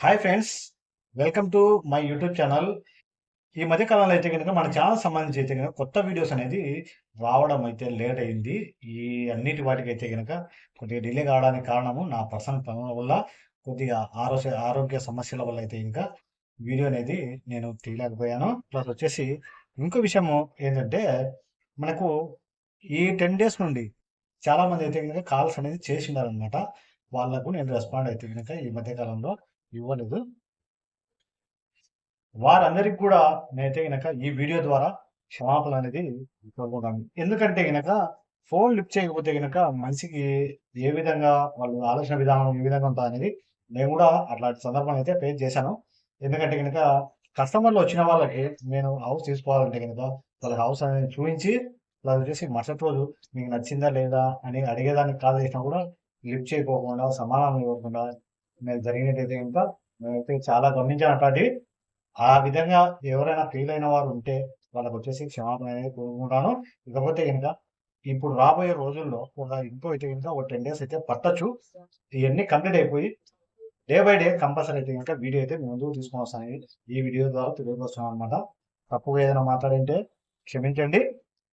Hi friends, welcome to my YouTube channel. ఈ మధ్య కాలంలో అయితే గనుక మన ఛానల్ సంబంధించి అయితే గనుక కొత్త వీడియోస్ అనేది రావడం అయితే లేట్ అయింది. ఈ అన్నిటి వాటికైతే గనుక కొద్దిగా డిలే కావడానికి కారణము నా పర్సనల్ పనుల వల్ల, కొద్దిగా ఆరోగ్య సమస్యల వల్ల అయితే ఇంకా వీడియో అనేది నేను తీయలేకపోయాను. ప్లస్ వచ్చేసి ఇంకో విషయము ఏంటంటే, మనకు ఈ 10 డేస్ నుండి చాలామంది అయితే గనుక కాల్స్ అనేది చేసినారనమాట. వాళ్ళకు నేను రెస్పాండ్ అయితే గనుక ఈ మధ్య కాలంలో ఇవ్వలేదు. వారందరికి కూడా నేనైతే గనక ఈ వీడియో ద్వారా క్షమాపణ అనేది కోరుకుంటాను. ఎందుకంటే గనక ఫోన్ లిఫ్ట్ చేయకపోతే గనక మనిషికి ఏ విధంగా వాళ్ళు ఆలోచన విధానం ఏ విధంగా ఉంటది అనేది నేను కూడా అట్లాంటి సందర్భం అయితే ఫేస్ చేశాను. ఎందుకంటే గనక కస్టమర్లు వచ్చిన వాళ్ళకి నేను హౌస్ తీసుకోవాలంటే గనక వాళ్ళకి హౌస్ అనేది చూపించి, అలా వచ్చేసి మరుసటి రోజు మీకు నచ్చిందా లేదా అని అడిగేదానికి కాల్ చేసినా కూడా లిఫ్ట్ చేయకోకుండా, సమాధానం ఇవ్వకుండా నేను జరిగినట్టయితే కనుక నేనైతే చాలా గమనించాను అట్లాంటివి. ఆ విధంగా ఎవరైనా ఫీల్ అయిన వారు ఉంటే వాళ్ళకొచ్చేసి క్షమాపణ అనేది కోరుకుంటాను. ఇకపోతే గనుక ఇప్పుడు రాబోయే రోజుల్లో ఇంకో అయితే గనుక ఒక 10 డేస్ అయితే పట్టొచ్చు. ఇయన్నీ కంప్లీట్ అయిపోయి డే బై డే కంపల్సరీ అయితే గనుక వీడియో అయితే మీ ముందుకు తీసుకొని వస్తానని ఈ వీడియో ద్వారా తెలియజేస్తున్నాననమాట. తప్పుగా ఏదైనా మాట్లాడింటే క్షమించండి.